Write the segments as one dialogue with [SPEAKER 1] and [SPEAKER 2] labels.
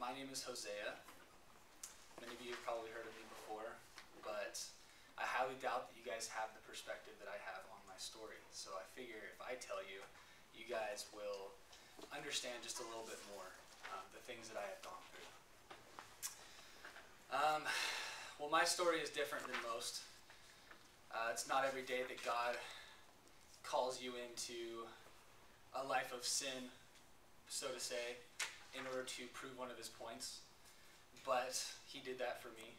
[SPEAKER 1] My name is Hosea. Many of you have probably heard of me before, but I highly doubt that you guys have the perspective that I have on my story. So I figure if I tell you, you guys will understand just a little bit more the things that I have gone through. Well, my story is different than most. It's not every day that God calls you into a life of sin, so to say, in order to prove one of his points. But he did that for me.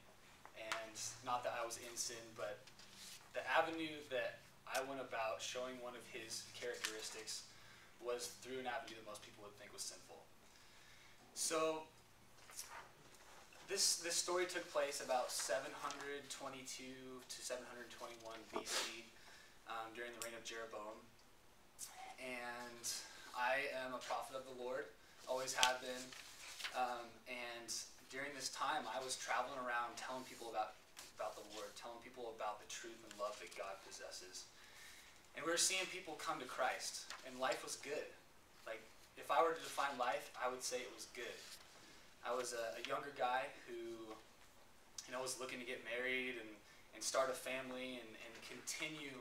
[SPEAKER 1] And not that I was in sin, but the avenue that I went about showing one of his characteristics was through an avenue that most people would think was sinful. So this story took place about 722 to 721 BC during the reign of Jeroboam. And I am a prophet of the Lord, always have been. And during this time, I was traveling around telling people about the Lord, telling people about the truth and love that God possesses. And we were seeing people come to Christ, and life was good. Like, if I were to define life, I would say it was good. I was a younger guy who, was looking to get married and start a family and continue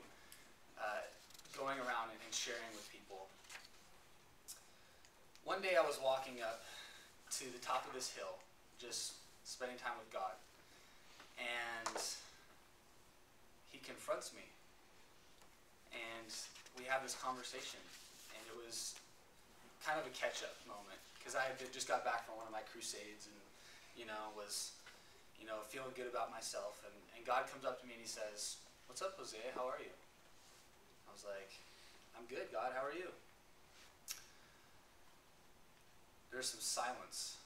[SPEAKER 1] going around and sharing with people. One day I was walking up to the top of this hill, just spending time with God, and he confronts me, and we have this conversation, and it was kind of a catch-up moment, because I had just got back from one of my crusades, and was feeling good about myself, and God comes up to me and he says, "What's up, Hosea? How are you?" I was like, "I'm good, God. How are you?" There's some silence.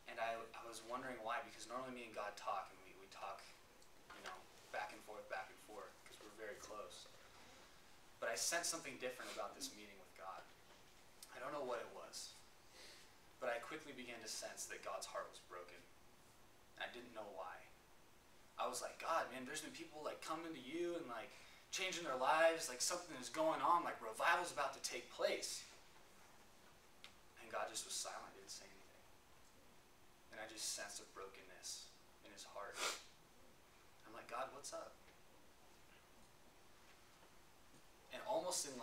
[SPEAKER 1] And I was wondering why, because normally me and God talk, and we talk, back and forth, because we're very close. But I sensed something different about this meeting with God. I don't know what it was, but I quickly began to sense that God's heart was broken. I didn't know why. I was like, "God, man, there's been people coming to you and changing their lives, something is going on, revival's about to take place." And God just was silent, didn't say anything. And I just sensed a brokenness in his heart. I'm like, "God, what's up?" And almost in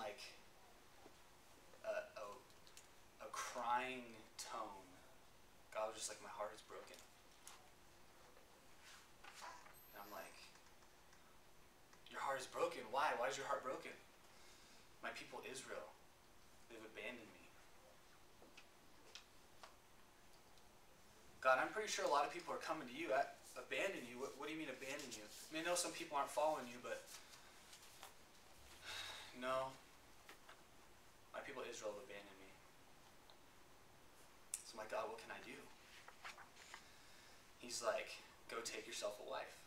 [SPEAKER 1] a crying tone, God was just like, "My heart is broken." And I'm like, "Your heart is broken? Why? Why is your heart broken?" "My people Israel, they've abandoned me." "God, I'm pretty sure a lot of people are coming to you. Abandon you? What do you mean abandon you?" I know some people aren't following you, but no. My people Israel have abandoned me. So I'm like, "God, what can I do?" He's like, "Go take yourself a wife."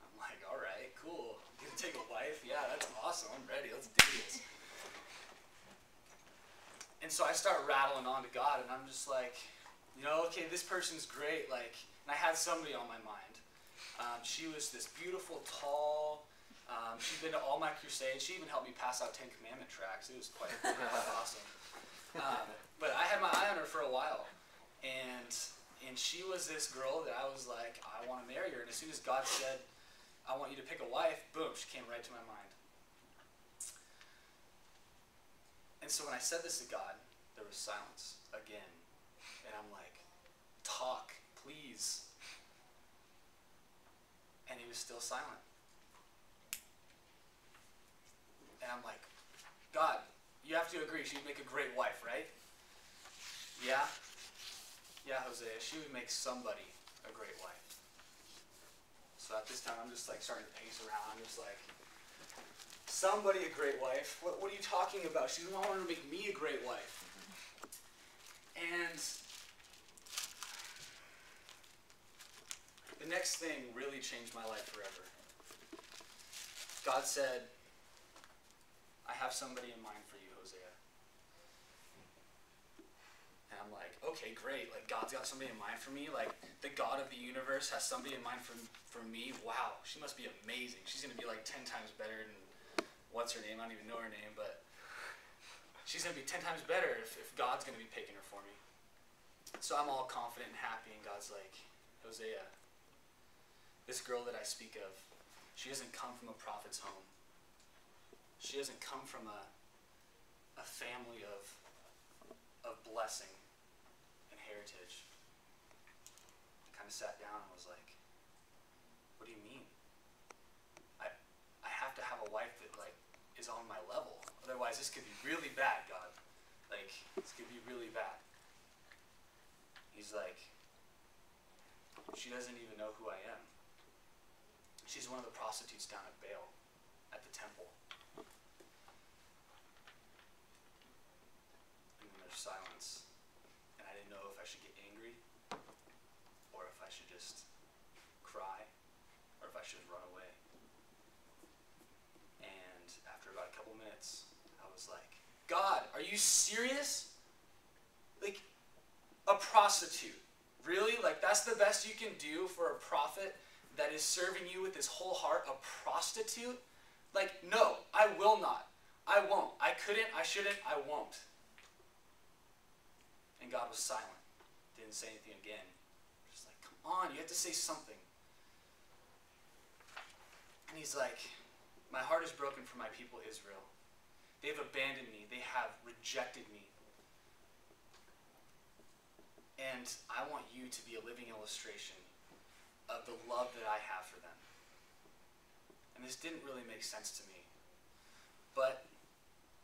[SPEAKER 1] I'm like, "All right, cool. You gonna take a wife? Yeah, that's awesome. I'm ready. Let's do this." And so I start rattling on to God, and I'm just like, okay, this person's great, and I had somebody on my mind. She was this beautiful, tall, she'd been to all my crusades. She even helped me pass out 10 Commandment tracts. It was quite awesome. But I had my eye on her for a while, and she was this girl that I was like, I want to marry her. And as soon as God said, "I want you to pick a wife," boom, she came right to my mind. And so when I said this to God, there was silence again. And I'm like, "Talk, please." And he was still silent. And I'm like, "God, you have to agree, she would make a great wife, right?" "Yeah? Yeah, Hosea, she would make somebody a great wife." So at this time, I'm just starting to pace around. I'm just like, "Somebody a great wife? What are you talking about? She's not wanting to make me a great wife." And the next thing really changed my life forever. God said, "I have somebody in mind for you, Hosea." And I'm like, okay, great. God's got somebody in mind for me. The God of the universe has somebody in mind for me. Wow, she must be amazing. She's going to be 10 times better than, what's her name? I don't even know her name, but she's going to be 10 times better if God's going to be picking her for me. So I'm all confident and happy, and God's like, Hosea, this girl that I speak of, she doesn't come from a prophet's home. She doesn't come from a family of blessing and heritage. I kind of sat down and was like, what do you mean? I have to have a wife that like is on my level. Otherwise this could be really bad, God. Like, this could be really bad. He's like, she doesn't even know who I am. She's one of the prostitutes down at Baal, at the temple. And then there's silence. And I didn't know if I should get angry, or if I should just cry, or if I should run away. And after about a couple minutes, I was like, God, are you serious? Like, a prostitute. Really? Like, that's the best you can do for a prophet that is serving you with his whole heart? A prostitute? Like, no, I will not. I won't. I couldn't, I shouldn't, I won't. And God was silent. Didn't say anything again. Just like, come on, you have to say something. And he's like, my heart is broken for my people Israel. They've abandoned me. They have rejected me. And I want you to be a living illustration of the love that I have for them. And this didn't really make sense to me. But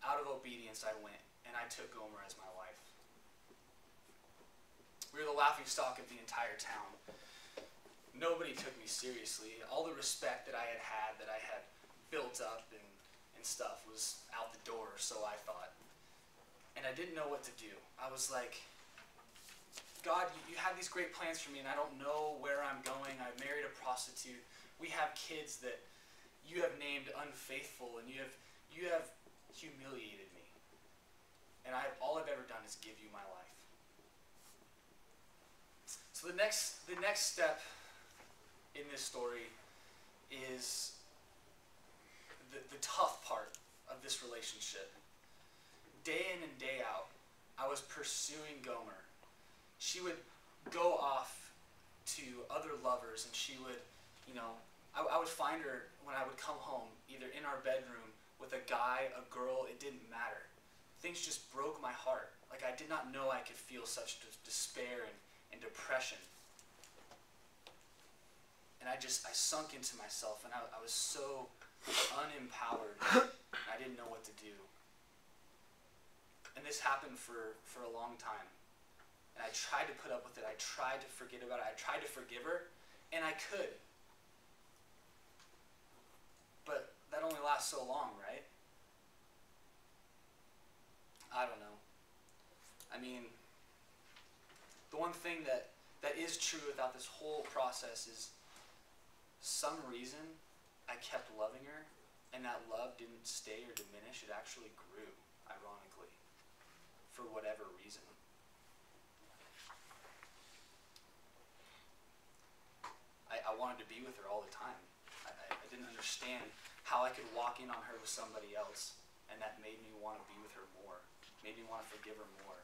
[SPEAKER 1] out of obedience, I went, and I took Gomer as my wife. We were the laughingstock of the entire town. Nobody took me seriously. All the respect that I had built up and stuff was out the door, so I thought. And I didn't know what to do. I was like, God, you have these great plans for me, and I don't know where I'm going. I married a prostitute. We have kids that you have named unfaithful, and you have humiliated me. And all I've ever done is give you my life. So the next step in this story is the tough part of this relationship. Day in and day out, I was pursuing Gomer. She would go off to other lovers, and she would, I would find her when I would come home, either in our bedroom with a guy, a girl, it didn't matter. Things just broke my heart. Like, I did not know I could feel such despair and depression. And I sunk into myself, and I was so unempowered. I didn't know what to do. And this happened for a long time. And I tried to put up with it. I tried to forget about it. I tried to forgive her, and I could. But that only lasts so long, right? I don't know. I mean, the one thing that is true about this whole process is some reason I kept loving her, and that love didn't stay or diminish. It actually grew, ironically, for whatever reason. I wanted to be with her all the time. I didn't understand how I could walk in on her with somebody else, and that made me want to be with her more, made me want to forgive her more.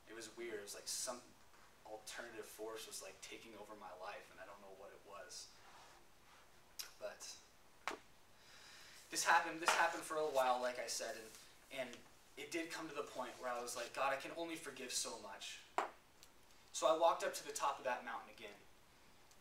[SPEAKER 1] It was weird. It was like some alternative force was like taking over my life, and I don't know what it was. But this happened for a while, like I said, and it did come to the point where I was like, God, I can only forgive so much. So I walked up to the top of that mountain again,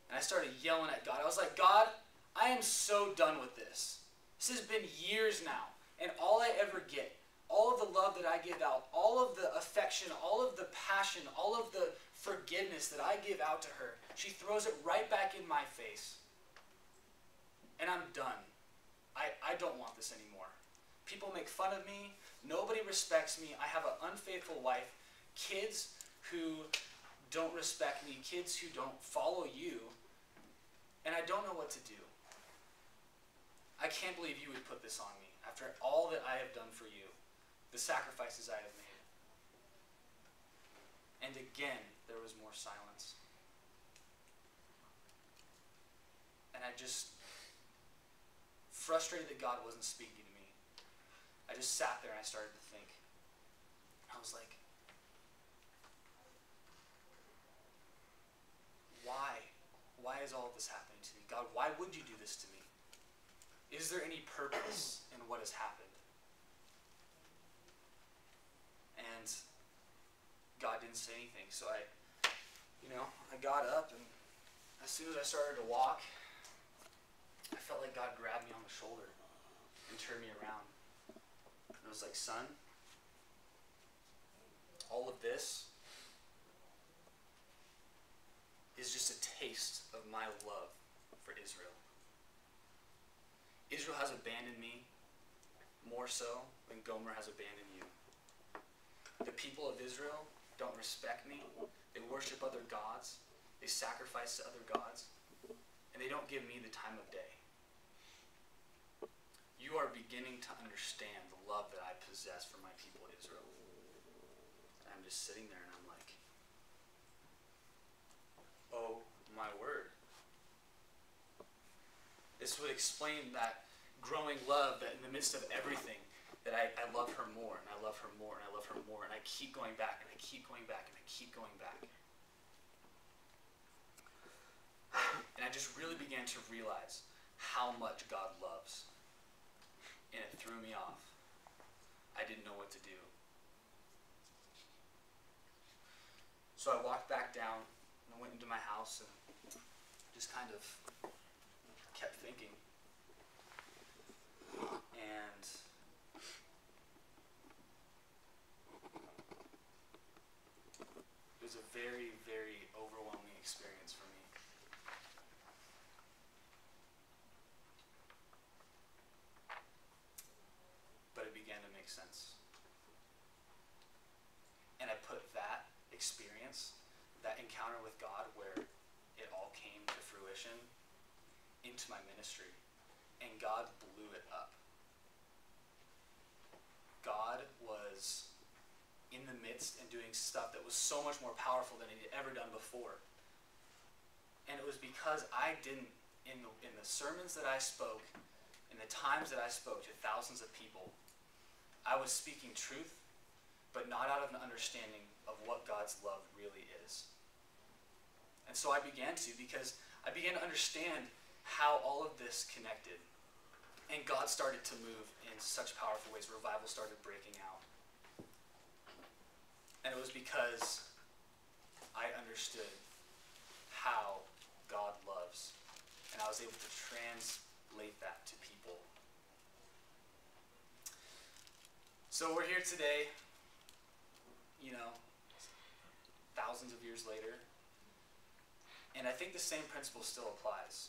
[SPEAKER 1] and I started yelling at God. I was like, God, I am so done with this. This has been years now, and all I ever get, all of the love that I give out, all of the affection, all of the passion, all of the forgiveness that I give out to her, she throws it right back in my face. And I'm done. I don't want this anymore. People make fun of me. Nobody respects me. I have an unfaithful wife. Kids who don't respect me. Kids who don't follow you. And I don't know what to do. I can't believe you would put this on me after all that I have done for you. The sacrifices I have made. And again, there was more silence. And I just, frustrated that God wasn't speaking to me, I just sat there and I started to think. I was like, why? Why is all of this happening to me? God, why would you do this to me? Is there any purpose in what has happened? And God didn't say anything. So I got up, and as soon as I started to walk, I felt like God grabbed me on the shoulder and turned me around. And I was like, son, all of this is just a taste of my love for Israel. Israel has abandoned me more so than Gomer has abandoned you. The people of Israel don't respect me. They worship other gods. They sacrifice to other gods. And they don't give me the time of day. You are beginning to understand the love that I possess for my people Israel. And I'm just sitting there and I'm like, oh my word. This would explain that growing love that in the midst of everything, that I love her more, and I love her more, and I love her more, and I keep going back, and I keep going back, and I keep going back. And I just really began to realize how much God loves. And it threw me off. I didn't know what to do. So I walked back down, and I went into my house, and just kind of kept thinking. And it was a very, very overwhelming experience for me. But it began to make sense. And I put that experience, that encounter with God where it all came to fruition, into my ministry. And God blew it up. God was in the midst and doing stuff that was so much more powerful than he had ever done before. And it was because I didn't, in the sermons that I spoke, in the times that I spoke to thousands of people, I was speaking truth, but not out of an understanding of what God's love really is. And so I began to, because I began to understand how all of this connected. And God started to move in such powerful ways. Revival started breaking out. And it was because I understood how God loves. And I was able to translate that to people. So we're here today, thousands of years later. And I think the same principle still applies.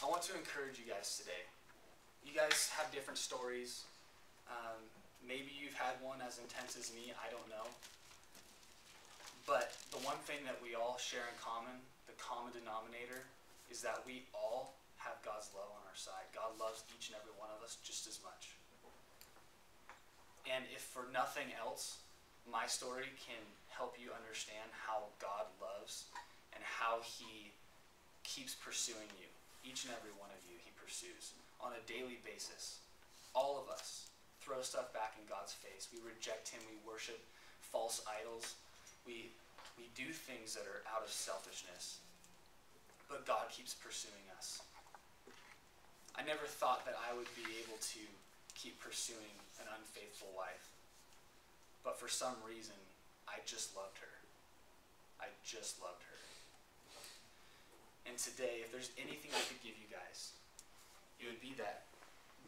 [SPEAKER 1] I want to encourage you guys today. You guys have different stories. Maybe you've had one as intense as me, I don't know. But the one thing that we all share in common, the common denominator, is that we all have God's love on our side. God loves each and every one of us just as much. And if for nothing else, my story can help you understand how God loves and how he keeps pursuing you. Each and every one of you, he pursues on a daily basis. All of us throw stuff back in God's face. We reject him. We worship false idols. We do things that are out of selfishness. But God keeps pursuing us. I never thought that I would be able to keep pursuing an unfaithful wife. But for some reason, I just loved her. I just loved her. And today, if there's anything I could give you guys, it would be that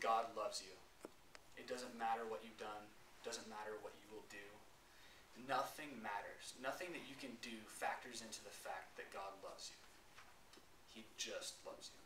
[SPEAKER 1] God loves you. It doesn't matter what you've done. It doesn't matter what you will do. Nothing matters. Nothing that you can do factors into the fact that God loves you. He just loves you.